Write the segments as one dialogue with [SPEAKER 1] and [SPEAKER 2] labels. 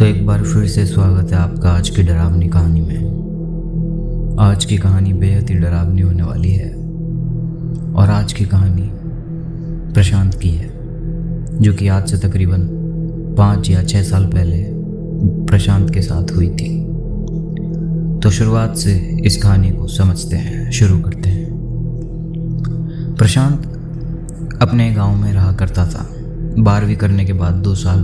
[SPEAKER 1] एक बार फिर से स्वागत है आपका आज की डरावनी कहानी में। आज की कहानी बेहद ही डरावनी होने वाली है और आज की कहानी प्रशांत की है, जो कि आज से तकरीबन 5 या 6 साल पहले प्रशांत के साथ हुई थी। तो शुरुआत से इस कहानी को समझते हैं, शुरू करते हैं। प्रशांत अपने गांव में रहा करता था। 12वीं करने के बाद 2 साल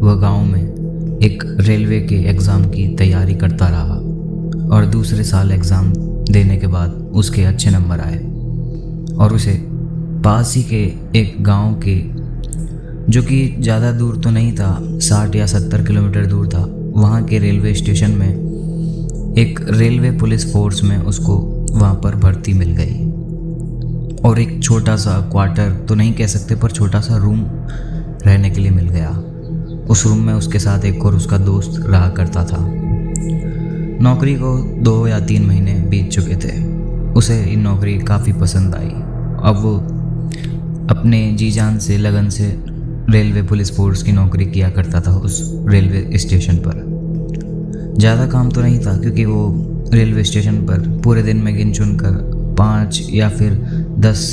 [SPEAKER 1] वह गांव में एक रेलवे के एग्ज़ाम की तैयारी करता रहा और दूसरे साल एग्ज़ाम देने के बाद उसके अच्छे नंबर आए और उसे पास ही के एक गांव के, जो कि ज़्यादा दूर तो नहीं था, 60 या 70 किलोमीटर दूर था, वहाँ के रेलवे स्टेशन में एक रेलवे पुलिस फोर्स में उसको वहाँ पर भर्ती मिल गई और एक छोटा सा क्वार्टर तो नहीं कह सकते पर छोटा सा रूम रहने के लिए मिल गया। उस रूम में उसके साथ एक और उसका दोस्त रहा करता था। नौकरी को 2 या 3 महीने बीत चुके थे। उसे ये नौकरी काफ़ी पसंद आई। अब वो अपने जी जान से, लगन से रेलवे पुलिस फोर्स की नौकरी किया करता था उस रेलवे स्टेशन पर। ज़्यादा काम तो नहीं था क्योंकि वो रेलवे स्टेशन पर पूरे दिन में गिन चुन कर 5 या फिर 10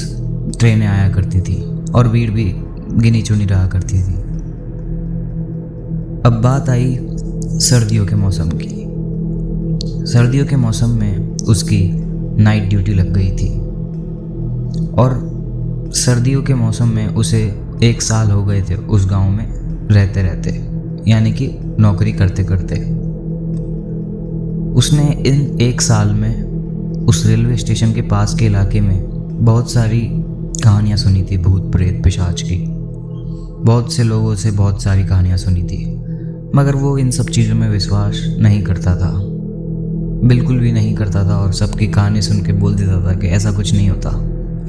[SPEAKER 1] ट्रेनें आया करती थी और भीड़ भी गिनी चुनी रहा करती थी। अब बात आई सर्दियों के मौसम की। सर्दियों के मौसम में उसकी नाइट ड्यूटी लग गई थी और सर्दियों के मौसम में उसे 1 साल हो गए थे उस गांव में रहते रहते, यानी कि नौकरी करते करते। उसने इन 1 साल में उस रेलवे स्टेशन के पास के इलाके में बहुत सारी कहानियाँ सुनी थी, भूत प्रेत पिशाच की। बहुत से लोगों से बहुत सारी कहानियाँ सुनी थी, मगर वो इन सब चीज़ों में विश्वास नहीं करता था, बिल्कुल भी नहीं करता था और सबकी कहानी सुन के बोल देता था कि ऐसा कुछ नहीं होता,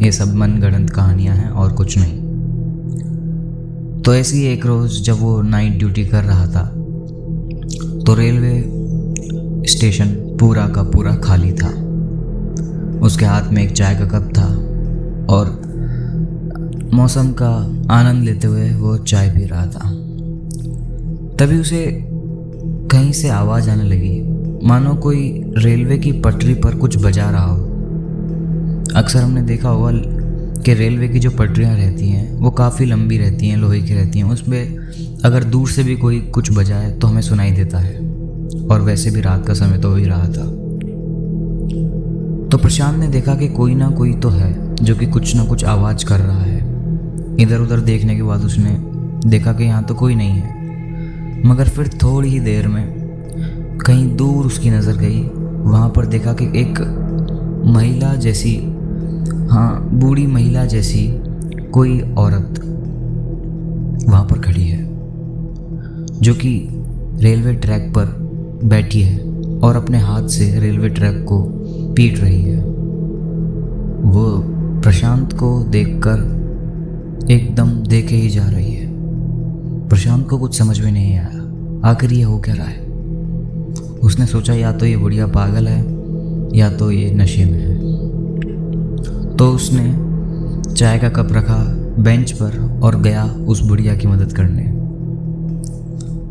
[SPEAKER 1] ये सब मनगढ़ंत कहानियाँ हैं और कुछ नहीं। तो ऐसे ही एक रोज़ जब वो नाइट ड्यूटी कर रहा था तो रेलवे स्टेशन पूरा का पूरा खाली था। उसके हाथ में एक चाय का कप था और मौसम का आनंद लेते हुए वो चाय पी रहा था। तभी उसे कहीं से आवाज़ आने लगी, मानो कोई रेलवे की पटरी पर कुछ बजा रहा हो। अक्सर हमने देखा होगा कि रेलवे की जो पटरियाँ रहती हैं वो काफ़ी लंबी रहती हैं, लोहे की रहती हैं। उसमें अगर दूर से भी कोई कुछ बजाए तो हमें सुनाई देता है, और वैसे भी रात का समय तो हो ही रहा था। तो प्रशांत ने देखा कि कोई ना कोई तो है जो कि कुछ ना कुछ आवाज़ कर रहा है। इधर उधर देखने के बाद उसने देखा कि यहाँ तो कोई नहीं है, मगर फिर थोड़ी ही देर में कहीं दूर उसकी नज़र गई। वहाँ पर देखा कि एक महिला जैसी, हाँ बूढ़ी महिला जैसी कोई औरत वहाँ पर खड़ी है, जो कि रेलवे ट्रैक पर बैठी है और अपने हाथ से रेलवे ट्रैक को पीट रही है। वो प्रशांत को देखकर एकदम देखे ही जा रही है। प्रशांत को कुछ समझ में नहीं आया, आखिर ये हो क्या रहा है। उसने सोचा या तो ये बुढ़िया पागल है या तो ये नशे में है। तो उसने चाय का कप रखा बेंच पर और गया उस बुढ़िया की मदद करने।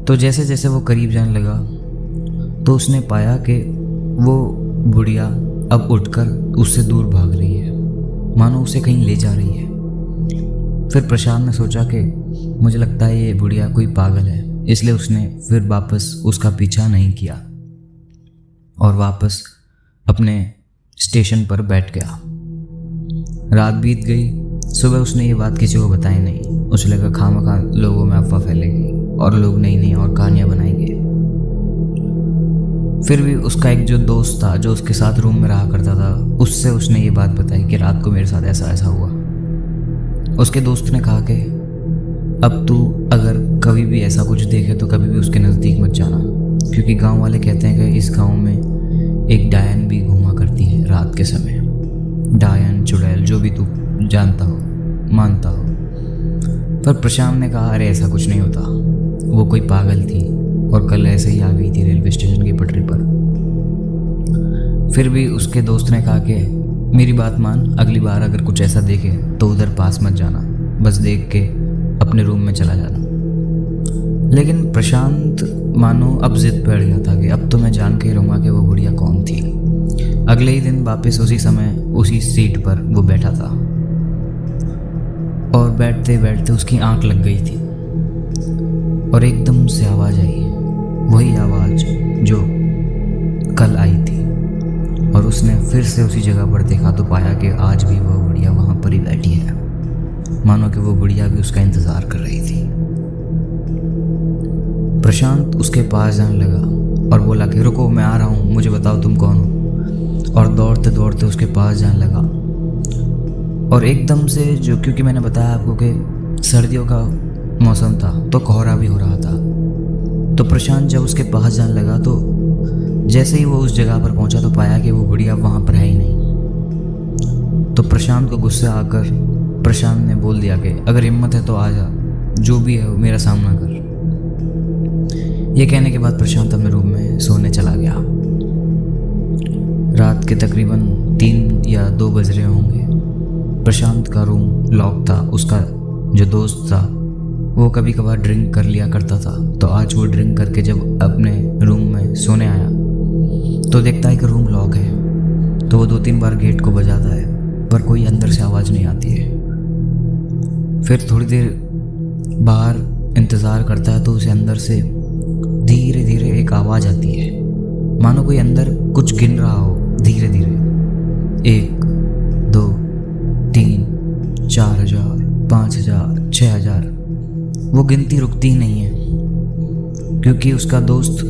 [SPEAKER 1] तो जैसे जैसे वो करीब जाने लगा तो उसने पाया कि वो बुढ़िया अब उठकर उससे दूर भाग रही है, मानो उसे कहीं ले जा रही है। फिर प्रशांत ने सोचा कि मुझे लगता है ये बुढ़िया कोई पागल है, इसलिए उसने फिर वापस उसका पीछा नहीं किया और वापस अपने स्टेशन पर बैठ गया। रात बीत गई। सुबह उसने ये बात किसी को बताई नहीं। उसे लगा खामखा लोगों में अफवाह फैलेगी और लोग नई नई और कहानियाँ बनाएंगे। फिर भी उसका एक जो दोस्त था जो उसके साथ रूम में रहा करता था, उससे उसने ये बात बताई कि रात को मेरे साथ ऐसा ऐसा हुआ। उसके दोस्त ने कहा कि अब तू अगर कभी भी ऐसा कुछ देखे तो कभी भी उसके नज़दीक मत जाना, क्योंकि गांव वाले कहते हैं कि इस गांव में एक डायन भी घूमा करती है रात के समय। डायन, चुड़ैल, जो भी तू जानता हो, मानता हो। पर प्रशांत ने कहा अरे ऐसा कुछ नहीं होता, वो कोई पागल थी और कल ऐसे ही आ गई थी रेलवे स्टेशन की पटरी पर। फिर भी उसके दोस्त ने कहा कि मेरी बात मान, अगली बार अगर कुछ ऐसा देखे तो उधर पास मत जाना, बस देख के अपने रूम में चला जाना। लेकिन प्रशांत मानो अब जिद बैठ गया था कि अब तो मैं जान के ही रहूँगा कि वो गुड़िया कौन थी। अगले ही दिन वापस उसी समय उसी सीट पर वो बैठा था और बैठते बैठते उसकी आंख लग गई थी और एकदम से आवाज़ आई, वही आवाज़ जो कल आई थी। और उसने फिर से उसी जगह पर देखा तो पाया कि आज भी वो गुड़िया वहाँ पर ही बैठी है, मानो कि वो गुड़िया भी उसका इंतज़ार कर रही थी। प्रशांत उसके पास जाने लगा और बोला कि रुको, मैं आ रहा हूँ, मुझे बताओ तुम कौन हो। और दौड़ते दौड़ते उसके पास जाने लगा और एकदम से क्योंकि मैंने बताया आपको कि सर्दियों का मौसम था तो कोहरा भी हो रहा था, तो प्रशांत जब उसके पास जाने लगा तो जैसे ही वो उस जगह पर पहुंचा तो पाया कि वो गुड़िया वहाँ पर है ही नहीं। तो प्रशांत को गुस्सा आकर प्रशांत ने बोल दिया कि अगर हिम्मत है तो आ जा, जो भी है मेरा सामना कर। ये कहने के बाद प्रशांत अपने रूम में सोने चला गया। रात के तकरीबन 3 या 2 बज रहे होंगे। प्रशांत का रूम लॉक था। उसका जो दोस्त था वो कभी कभार ड्रिंक कर लिया करता था, तो आज वो ड्रिंक करके जब अपने रूम में सोने आया तो देखता है कि रूम लॉक है। तो वो 2-3 बार गेट को बजाता है पर कोई अंदर से आवाज़ नहीं आती है। फिर थोड़ी देर बाहर इंतज़ार करता है तो उसे अंदर से धीरे धीरे एक आवाज़ आती है, मानो कोई अंदर कुछ गिन रहा हो धीरे धीरे। 1, 2, 3, 4,000, 5,000, 6,000। वो गिनती रुकती ही नहीं है क्योंकि उसका दोस्त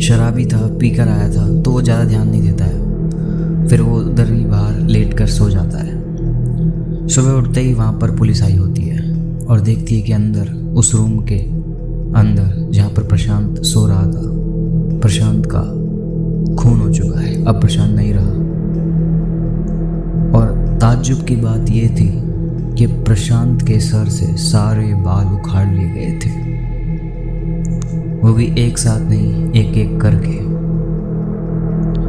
[SPEAKER 1] शराबी था, पीकर आया था, तो वो ज़्यादा ध्यान नहीं देता है। फिर वो उधर ही बाहर लेट कर सो जाता है। सुबह उठते ही वहाँ पर पुलिस आई होती है और देखती है कि अंदर उस रूम के अंदर जहाँ पर प्रशांत सो रहा था, प्रशांत का खून हो चुका है। अब प्रशांत नहीं रहा। और ताज्जुब की बात ये थी कि प्रशांत के सर से सारे बाल उखाड़ लिए गए थे, वो भी एक साथ नहीं, एक एक करके।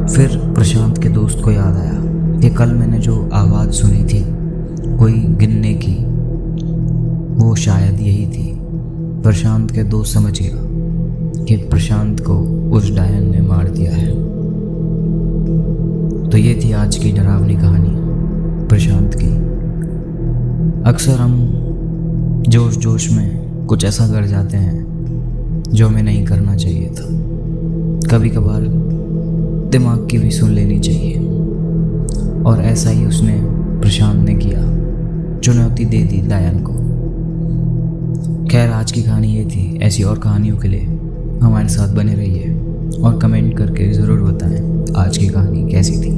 [SPEAKER 1] फिर प्रशांत के दोस्त को याद आया कि कल मैंने जो आवाज़ सुनी थी कोई गिनने की, वो शायद यही थी। प्रशांत के दोस्त समझ गया कि प्रशांत को उस डायन ने मार दिया है। तो ये थी आज की डरावनी कहानी प्रशांत की। अक्सर हम जोश जोश में कुछ ऐसा कर जाते हैं जो हमें नहीं करना चाहिए था। कभी कभार दिमाग की भी सुन लेनी चाहिए, और ऐसा ही उसने प्रशांत ने किया, चुनौती दे दी डायन को। खैर, आज की कहानी ये थी। ऐसी और कहानियों के लिए हमारे साथ बने रहिए और कमेंट करके ज़रूर बताएं आज की कहानी कैसी थी।